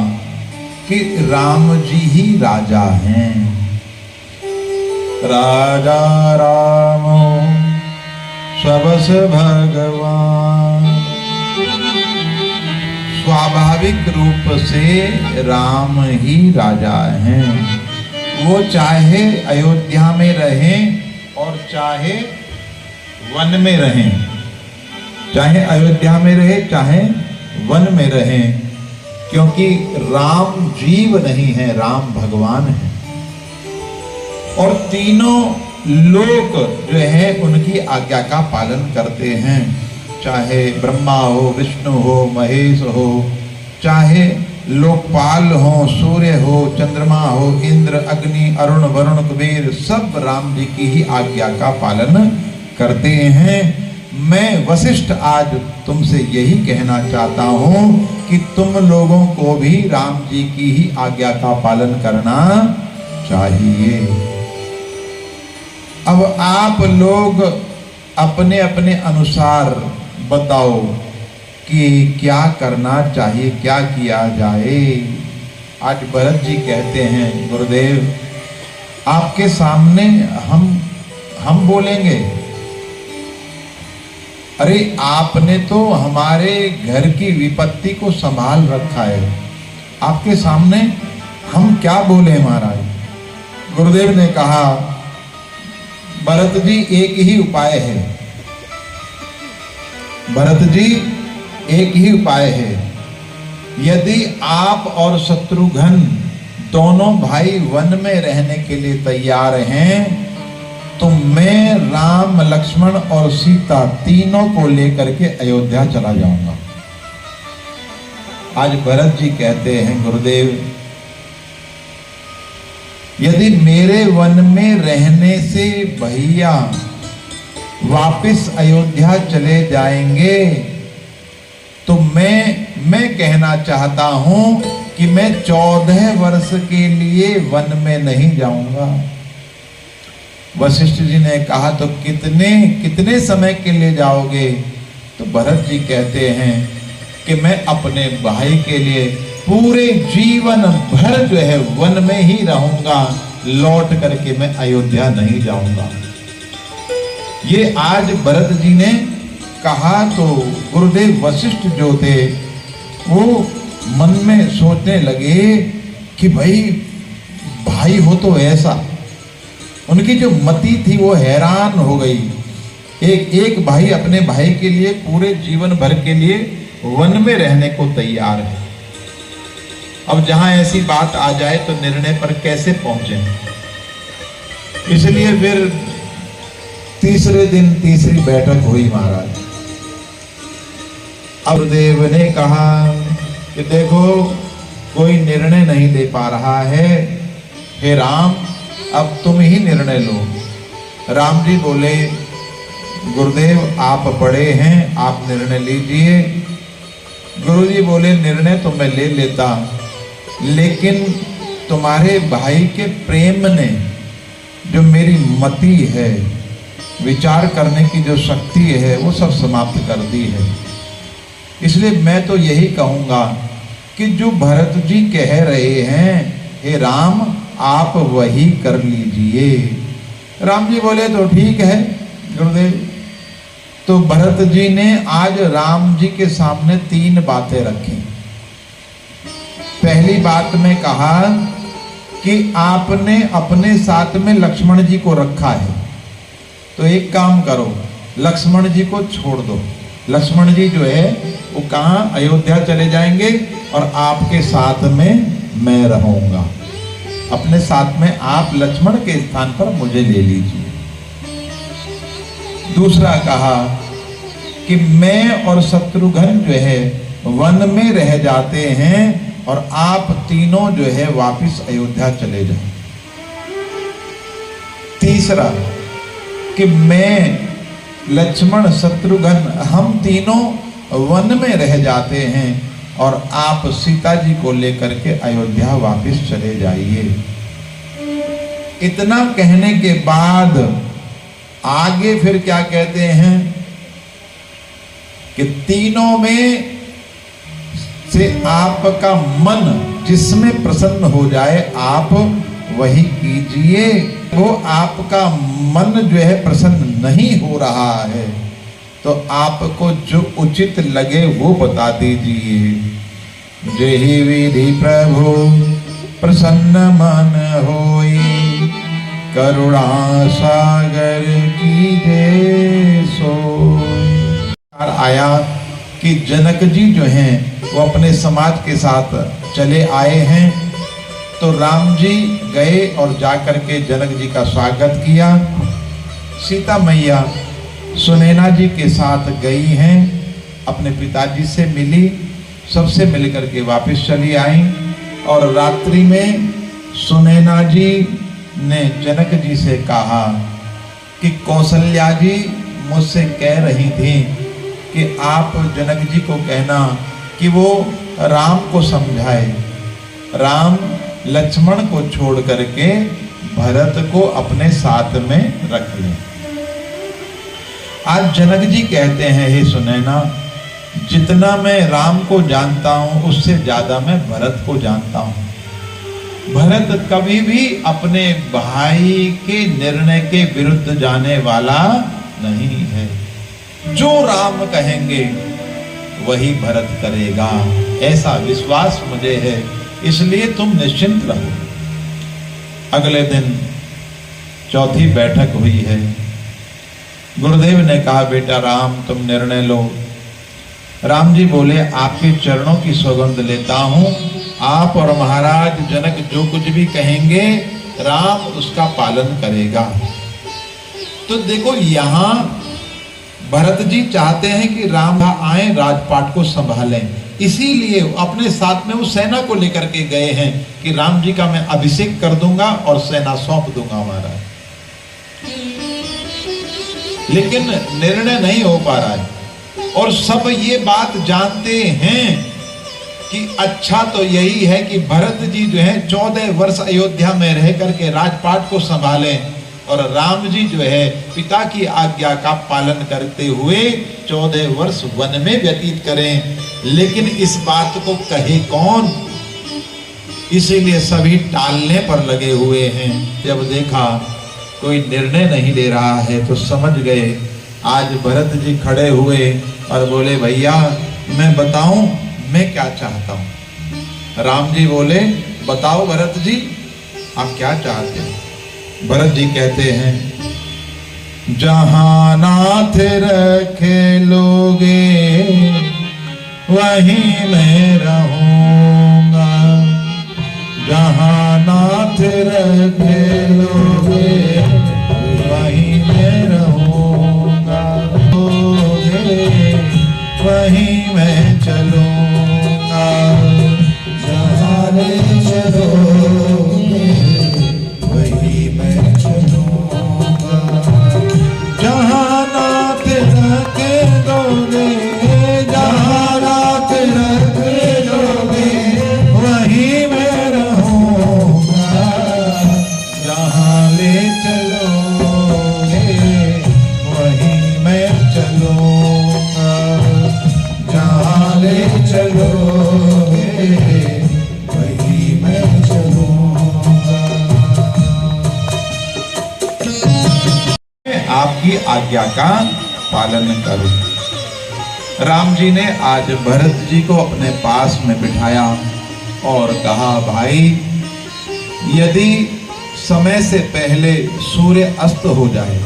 कि राम जी ही राजा हैं। राजा राम सबस भगवान। स्वाभाविक रूप से राम ही राजा हैं। वो चाहे अयोध्या में रहें और चाहे वन में रहें, चाहे अयोध्या में रहे चाहे वन में रहें, क्योंकि राम जीव नहीं है, राम भगवान है। और तीनों लोक जो है उनकी आज्ञा का पालन करते हैं, चाहे ब्रह्मा हो, विष्णु हो, महेश हो, चाहे लोकपाल हो, सूर्य हो, चंद्रमा हो, इंद्र, अग्नि, अरुण, वरुण, कुबेर, सब राम जी की ही आज्ञा का पालन करते हैं। मैं वशिष्ठ आज तुमसे यही कहना चाहता हूं कि तुम लोगों को भी राम जी की ही आज्ञा का पालन करना चाहिए। अब आप लोग अपने अपने अनुसार बताओ कि क्या करना चाहिए, क्या किया जाए। आज भरत जी कहते हैं, गुरुदेव आपके सामने हम बोलेंगे। अरे आपने तो हमारे घर की विपत्ति को संभाल रखा है, आपके सामने हम क्या बोले महाराज। गुरुदेव ने कहा, भरत जी एक ही उपाय है, भरत जी एक ही उपाय है। यदि आप और शत्रुघ्न दोनों भाई वन में रहने के लिए तैयार हैं, तो मैं राम, लक्ष्मण और सीता तीनों को लेकर के अयोध्या चला जाऊंगा। आज भरत जी कहते हैं, गुरुदेव यदि मेरे वन में रहने से भैया वापस अयोध्या चले जाएंगे, तो मैं कहना चाहता हूं कि मैं 14 वर्ष के लिए वन में नहीं जाऊंगा। वशिष्ठ जी ने कहा, तो कितने समय के लिए जाओगे? तो भरत जी कहते हैं कि मैं अपने भाई के लिए पूरे जीवन भर जो है वन में ही रहूंगा, लौट करके मैं अयोध्या नहीं जाऊंगा। ये आज भरत जी ने कहा, तो गुरुदेव वशिष्ठ जो थे वो मन में सोचने लगे कि भाई हो तो ऐसा। उनकी जो मति थी वो हैरान हो गई। एक भाई अपने भाई के लिए पूरे जीवन भर के लिए वन में रहने को तैयार है। अब जहां ऐसी बात आ जाए तो निर्णय पर कैसे पहुंचे। इसलिए फिर तीसरे दिन तीसरी बैठक हुई महाराज। अब देव ने कहा कि देखो कोई निर्णय नहीं दे पा रहा है, हे राम अब तुम ही निर्णय लो। राम जी बोले, गुरुदेव आप बड़े हैं, आप निर्णय लीजिए। गुरु जी बोले, निर्णय तो मैं ले लेता, लेकिन तुम्हारे भाई के प्रेम ने जो मेरी मति है, विचार करने की जो शक्ति है, वो सब समाप्त कर दी है। इसलिए मैं तो यही कहूँगा कि जो भरत जी कह रहे हैं, हे राम आप वही कर लीजिए। राम जी बोले, तो ठीक है गुरुदेव। तो भरत जी ने आज राम जी के सामने 3 बातें रखी। पहली बात में कहा कि आपने अपने साथ में लक्ष्मण जी को रखा है, तो एक काम करो, लक्ष्मण जी को छोड़ दो। लक्ष्मण जी जो है वो कहाँ, अयोध्या चले जाएंगे और आपके साथ में मैं रहूंगा। अपने साथ में आप लक्ष्मण के स्थान पर मुझे ले लीजिए। दूसरा कहा कि मैं और शत्रुघ्न जो है वन में रह जाते हैं और आप तीनों जो है वापिस अयोध्या चले जाओ। तीसरा कि मैं, लक्ष्मण, शत्रुघ्न हम तीनों वन में रह जाते हैं और आप सीता जी को लेकर के अयोध्या वापिस चले जाइए। इतना कहने के बाद आगे फिर क्या कहते हैं कि तीनों में से आपका मन जिसमें प्रसन्न हो जाए आप वही कीजिए। वो आपका मन जो है प्रसन्न नहीं हो रहा है तो आपको जो उचित लगे वो बता दीजिए। जेहि विधि प्रभु प्रसन्न मन होई, करुणा सागर कीजे सोई। आया कि जनक जी जो हैं वो अपने समाज के साथ चले आए हैं, तो राम जी गए और जाकर के जनक जी का स्वागत किया। सीता मैया सुनैना जी के साथ गई हैं, अपने पिताजी से मिली, सबसे मिलकर के वापस चली आई। और रात्रि में सुनैना जी ने जनक जी से कहा कि कौशल्या जी मुझसे कह रही थी कि आप जनक जी को कहना कि वो राम को समझाए, राम लक्ष्मण को छोड़ करके भरत को अपने साथ में रख लें। आज जनक जी कहते हैं, हे सुनैना, जितना मैं राम को जानता हूं उससे ज्यादा मैं भरत को जानता हूं। भरत कभी भी अपने भाई के निर्णय के विरुद्ध जाने वाला नहीं है। जो राम कहेंगे वही भरत करेगा, ऐसा विश्वास मुझे है, इसलिए तुम निश्चिंत रहो। अगले दिन चौथी बैठक हुई है। गुरुदेव ने कहा, बेटा राम तुम निर्णय लो। राम जी बोले, आपके चरणों की सौगंध लेता हूं, आप और महाराज जनक जो कुछ भी कहेंगे राम उसका पालन करेगा। तो देखो यहां भरत जी चाहते हैं कि राम आए, राजपाट को संभालें, इसीलिए अपने साथ में वो सेना को लेकर के गए हैं कि राम जी का मैं अभिषेक कर दूंगा और सेना सौंप दूंगा महाराज। लेकिन निर्णय नहीं हो पा रहा है और सब ये बात जानते हैं कि अच्छा तो यही है कि भरत जी जो है 14 वर्ष अयोध्या में रह करके राजपाट को संभालें और राम जी जो है पिता की आज्ञा का पालन करते हुए 14 वर्ष वन में व्यतीत करें। लेकिन इस बात को कहे कौन, इसीलिए सभी टालने पर लगे हुए हैं। जब देखा कोई निर्णय नहीं ले रहा है तो समझ गए। आज भरत जी खड़े हुए और बोले, भैया मैं बताऊं मैं क्या चाहता हूं। राम जी बोले, बताओ भरत जी आप क्या चाहते हैं। भरत जी कहते हैं, जहां नाथ रखे लोगे वहीं मैं रहूंगा, जहां नाथ रखे लोगे वहीं मैं रहूंगा, वहीं मैं चलूंगा, जहाँ ले चलोगे वहीं मैं चलूंगा, जहां नाथ रखे लोगे, जहाँ रात रख लोगे वहीं मैं रहूंगा, जहाँ ले चलोगे वहीं मैं चलूंगा, जहाँ ले चलोगे वहीं मैं चलूंगा। मैं आपकी आज्ञा का पालन करूं। राम जी ने आज भरत जी को अपने पास में बिठाया और कहा, भाई यदि समय से पहले सूर्य अस्त हो जाए,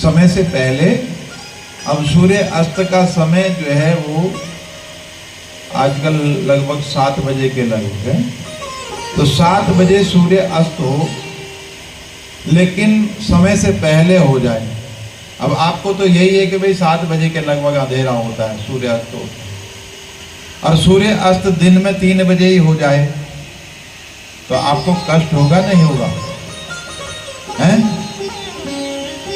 समय से पहले, अब सूर्य अस्त का समय जो है वो आजकल लगभग 7 बजे के लगभग है, तो 7 बजे सूर्य अस्त हो, लेकिन समय से पहले हो जाए। अब आपको तो यही है कि भाई 7 बजे के लगभग अंधेरा होता है, सूर्यास्त होता है, और सूर्य अस्त दिन में 3 बजे ही हो जाए तो आपको कष्ट होगा नहीं होगा? हैं?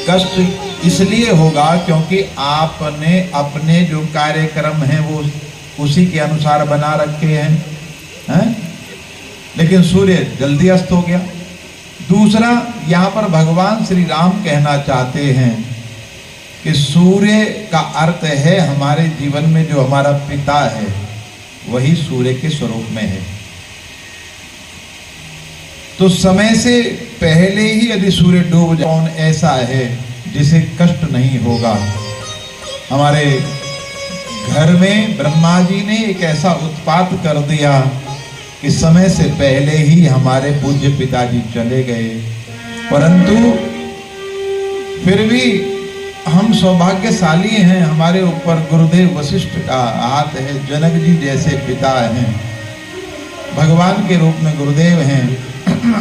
कष्ट इसलिए होगा क्योंकि आपने अपने जो कार्यक्रम हैं वो उसी के अनुसार बना रखे हैं। लेकिन सूर्य जल्दी अस्त हो गया। दूसरा, यहाँ पर भगवान श्री राम कहना चाहते हैं कि सूर्य का अर्थ है हमारे जीवन में जो हमारा पिता है वही सूर्य के स्वरूप में है। तो समय से पहले ही यदि सूर्य डूब जाए, कौन ऐसा है जिसे कष्ट नहीं होगा? हमारे घर में ब्रह्मा जी ने एक ऐसा उत्पात कर दिया कि समय से पहले ही हमारे पूज्य पिताजी चले गए, परंतु फिर भी हम सौभाग्यशाली हैं, हमारे ऊपर गुरुदेव वशिष्ठ का हाथ है, जनक जी जैसे पिता हैं, भगवान के रूप में गुरुदेव हैं।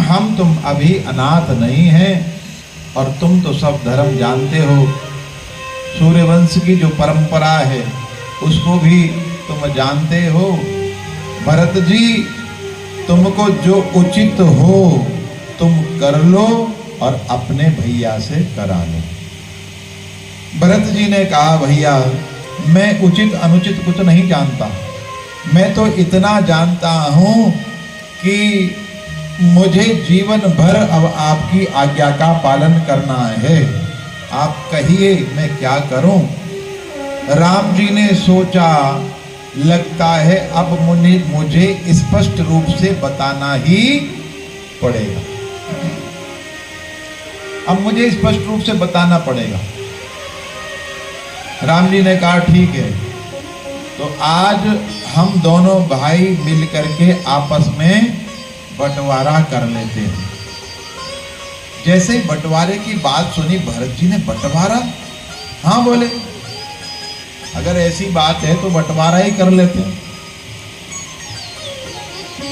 हम तुम अभी अनाथ नहीं हैं और तुम तो सब धर्म जानते हो। सूर्यवंश की जो परंपरा है उसको भी तुम जानते हो। भरत जी, तुमको जो उचित हो तुम कर लो और अपने भैया से करा लो। भरत जी ने कहा, भैया मैं उचित अनुचित कुछ नहीं जानता, मैं तो इतना जानता हूं कि मुझे जीवन भर अब आपकी आज्ञा का पालन करना है, आप कहिए मैं क्या करूं? राम जी ने सोचा, लगता है अब मुझे स्पष्ट रूप से बताना ही पड़ेगा, अब मुझे स्पष्ट रूप से बताना पड़ेगा। राम जी ने कहा ठीक है, तो आज हम दोनों भाई मिल करके आपस में बंटवारा कर लेते हैं। जैसे बंटवारे की बात सुनी भरत जी ने, बंटवारा? हाँ बोले, अगर ऐसी बात है तो बंटवारा ही कर लेते हैं।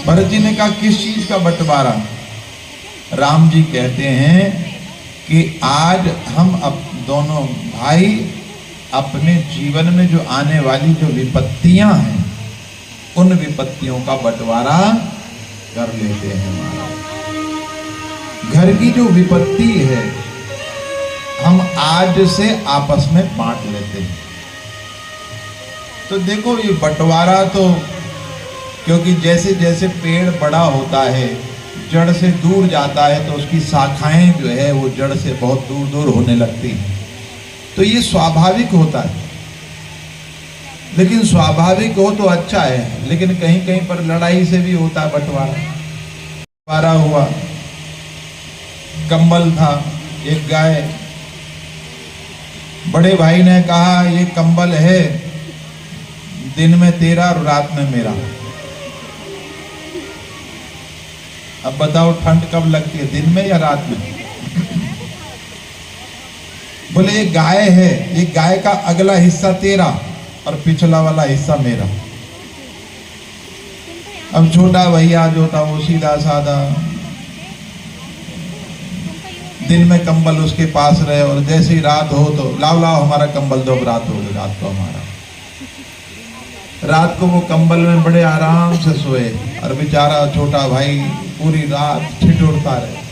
भरत जी ने कहा किस चीज का बंटवारा? राम जी कहते हैं कि आज हम अब दोनों भाई अपने जीवन में जो आने वाली जो विपत्तियां हैं उन विपत्तियों का बंटवारा कर लेते हैं। घर की जो विपत्ति है हम आज से आपस में बांट लेते हैं। तो देखो ये बंटवारा तो, क्योंकि जैसे जैसे पेड़ बड़ा होता है, जड़ से दूर जाता है, तो उसकी शाखाएं जो है वो जड़ से बहुत दूर दूर होने लगती हैं। तो ये स्वाभाविक होता है, लेकिन स्वाभाविक हो तो अच्छा है, लेकिन कहीं कहीं पर लड़ाई से भी होता है बंटवारा। बंटवारा हुआ, कंबल था, एक गाय, बड़े भाई ने कहा ये कंबल है, दिन में तेरा और रात में मेरा। अब बताओ ठंड कब लगती है, दिन में या रात में? बोले ये गाय है, ये गाय का अगला हिस्सा तेरा और पिछला वाला हिस्सा मेरा। अब छोटा भैया जो था वो सीधा साधा, दिन में कंबल उसके पास रहे और जैसे ही रात हो तो लाओ लाओ हमारा कंबल दो, रात हो गई, रात को हमारा। रात को वो कंबल में बड़े आराम से सोए और बेचारा छोटा भाई पूरी रात ठिठुरता रहे।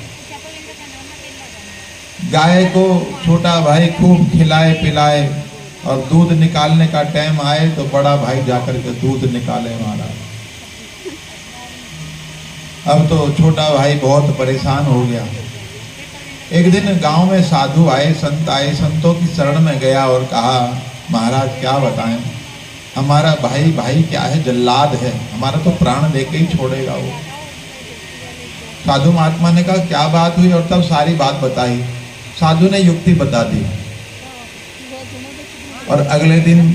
गाय को छोटा भाई खूब खिलाए पिलाए और दूध निकालने का टाइम आए तो बड़ा भाई जाकर के दूध निकाले महाराज। अब तो छोटा भाई बहुत परेशान हो गया। एक दिन गांव में साधु आए, संत आए, संतों की शरण में गया और कहा महाराज क्या बताएं, हमारा भाई भाई क्या है, जल्लाद है, हमारा तो प्राण देके ही छोड़ेगा वो। साधु महात्मा ने कहा क्या बात हुई, और तब सारी बात बताई। साधु ने युक्ति बता दी और अगले दिन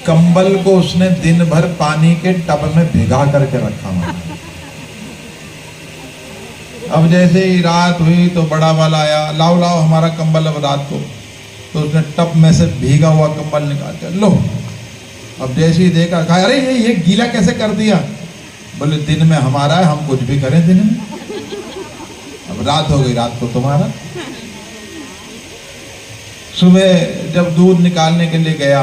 कंबल को उसने दिन भर पानी के टब में भिगा करके रखा। अब जैसे ही रात हुई तो बड़ा वाला आया, लाओ लाओ हमारा कंबल अब रात को। तो उसने टब में से भीगा हुआ कंबल निकाल के लो। अब जैसे ही देखा, कहा अरे ये गीला कैसे कर दिया? बोले दिन में हमारा है, हम कुछ भी करें दिन में, अब रात हो गई, रात को तुम्हारा। सुबह जब दूध निकालने के लिए गया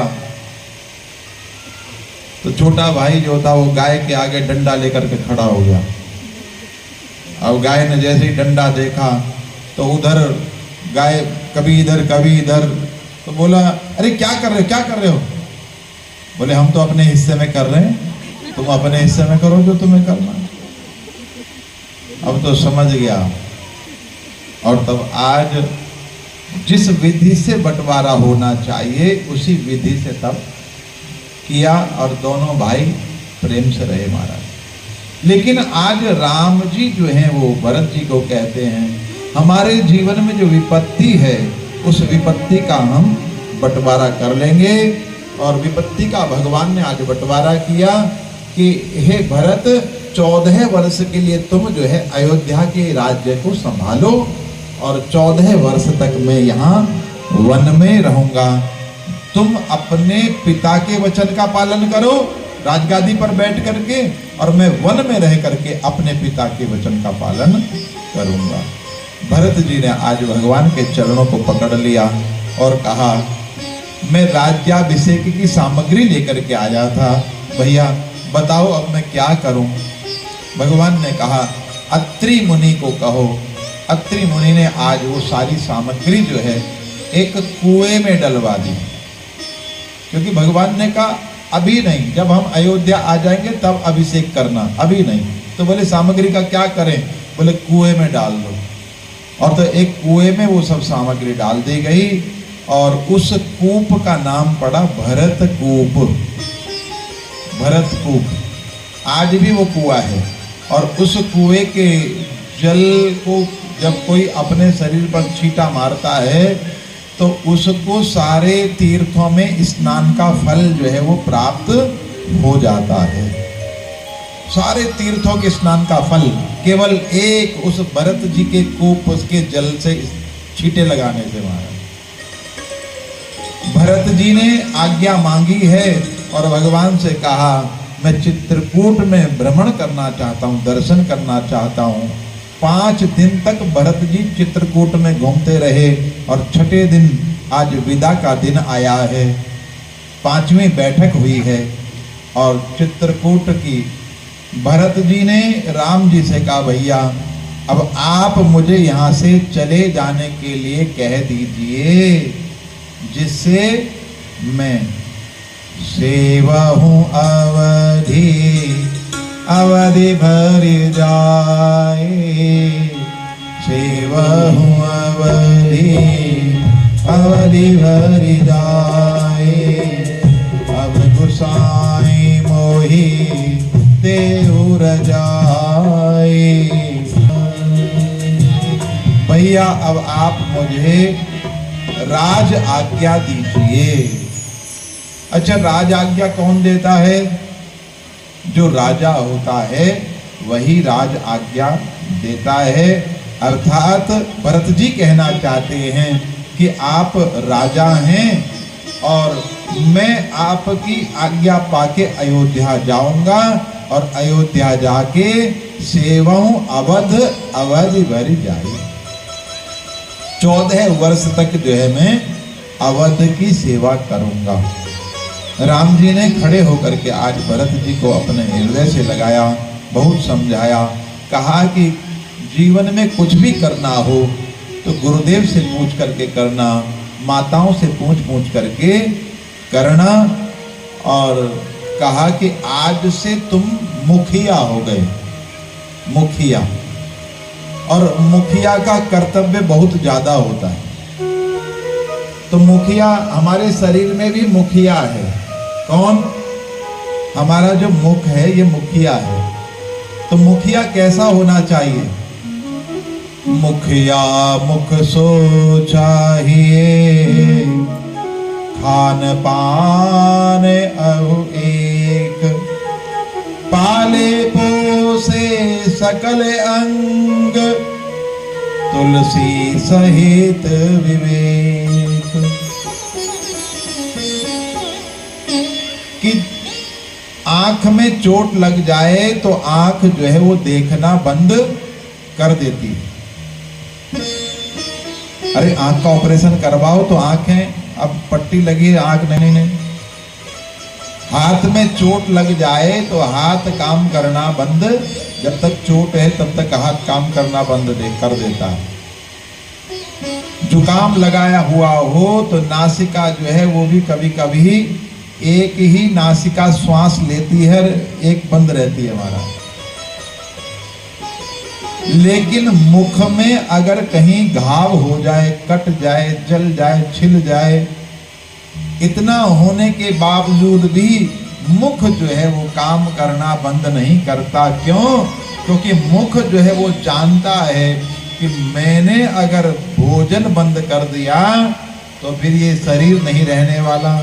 तो छोटा भाई जो था वो गाय के आगे डंडा लेकर के खड़ा हो गया। अब गाय ने जैसे ही डंडा देखा तो उधर गाय कभी इधर कभी इधर, तो बोला अरे क्या कर रहे हो, क्या कर रहे हो? बोले हम तो अपने हिस्से में कर रहे हैं, तुम अपने हिस्से में करो जो तुम्हें करना। अब तो समझ गया। और तब आज जिस विधि से बंटवारा होना चाहिए उसी विधि से तब किया और दोनों भाई प्रेम से रहे महाराज। लेकिन आज राम जी जो हैं वो भरत जी को कहते हैं हमारे जीवन में जो विपत्ति है उस विपत्ति का हम बंटवारा कर लेंगे। और विपत्ति का भगवान ने आज बंटवारा किया कि हे भरत 14 वर्ष के लिए तुम जो है अयोध्या के राज्य को संभालो और 14 वर्ष तक मैं यहाँ वन में रहूंगा। तुम अपने पिता के वचन का पालन करो राजगादी पर बैठ करके, और मैं वन में रह करके अपने पिता के वचन का पालन करूंगा। भरत जी ने आज भगवान के चरणों को पकड़ लिया और कहा मैं राज्याभिषेक की सामग्री लेकर के आया था, भैया बताओ अब मैं क्या करूं? भगवान ने कहा अत्रि मुनि को कहो। अत्रि मुनि ने आज वो सारी सामग्री जो है एक कुएं में डलवा दी, क्योंकि भगवान ने कहा अभी नहीं, जब हम अयोध्या आ जाएंगे तब अभिषेक करना, अभी नहीं। तो बोले सामग्री का क्या करें? बोले कुएं में डाल दो। और तो एक कुएं में वो सब सामग्री डाल दी गई और उस कूप का नाम पड़ा भरत कूप। भरत कूप आज भी वो कुआं है। और उस कुएं के जल को जब कोई अपने शरीर पर छींटा मारता है तो उसको सारे तीर्थों में स्नान का फल जो है वो प्राप्त हो जाता है। सारे तीर्थों के स्नान का फल केवल एक उस भरत जी के कूप उसके जल से छींटे लगाने से मारा। भरत जी ने आज्ञा मांगी है और भगवान से कहा मैं चित्रकूट में भ्रमण करना चाहता हूँ, दर्शन करना चाहता हूँ। 5 दिन तक भरत जी चित्रकूट में घूमते रहे और 6ठे दिन आज विदा का दिन आया है। 5वीं बैठक हुई है और चित्रकूट की भरत जी ने राम जी से कहा भैया अब आप मुझे यहाँ से चले जाने के लिए कह दीजिए जिससे मैं सेवहूँ अवधि भर जाए, सेवहूँ अवधि भर जाए। अब गुसाई मोहि देहु रजाए। भैया अब आप मुझे राज आज्ञा दीजिए। अच्छा, राज आज्ञा कौन देता है? जो राजा होता है वही राज आज्ञा देता है। अर्थात भरत जी कहना चाहते हैं कि आप राजा हैं और मैं आपकी आज्ञा पाके अयोध्या जाऊंगा और अयोध्या जाके सेवाऊं अवधि भर जाए। 14 वर्ष तक जो है मैं अवध की सेवा करूंगा। राम जी ने खड़े होकर के आज भरत जी को अपने हृदय से लगाया, बहुत समझाया, कहा कि जीवन में कुछ भी करना हो तो गुरुदेव से पूछ करके करना, माताओं से पूछ करके करना। और कहा कि आज से तुम मुखिया हो गए, मुखिया। और मुखिया का कर्तव्य बहुत ज्यादा होता है। तो मुखिया हमारे शरीर में भी मुखिया है। कौन? हमारा जो मुख है ये मुखिया है। तो मुखिया कैसा होना चाहिए? मुखिया मुख सो चाहिए, खान पान अहु एक, पाले पोसे सकल अंग, तुलसी सहित विवेक। कि आंख में चोट लग जाए तो आंख जो है वो देखना बंद कर देती है। अरे आंख का ऑपरेशन करवाओ तो आंखें अब पट्टी लगी है, आंख नहीं। हाथ में चोट लग जाए तो हाथ काम करना बंद, जब तक चोट है तब तक हाथ काम करना बंद कर देता है। जुकाम लगाया हुआ हो तो नासिका जो है वो भी कभी कभी एक ही नासिका श्वास लेती है, एक बंद रहती है हमारा। लेकिन मुख में अगर कहीं घाव हो जाए, कट जाए, जल जाए, छिल जाए, इतना होने के बावजूद भी मुख जो है वो काम करना बंद नहीं करता। क्यों? क्योंकि मुख जो है वो जानता है कि मैंने अगर भोजन बंद कर दिया तो फिर ये शरीर नहीं रहने वाला।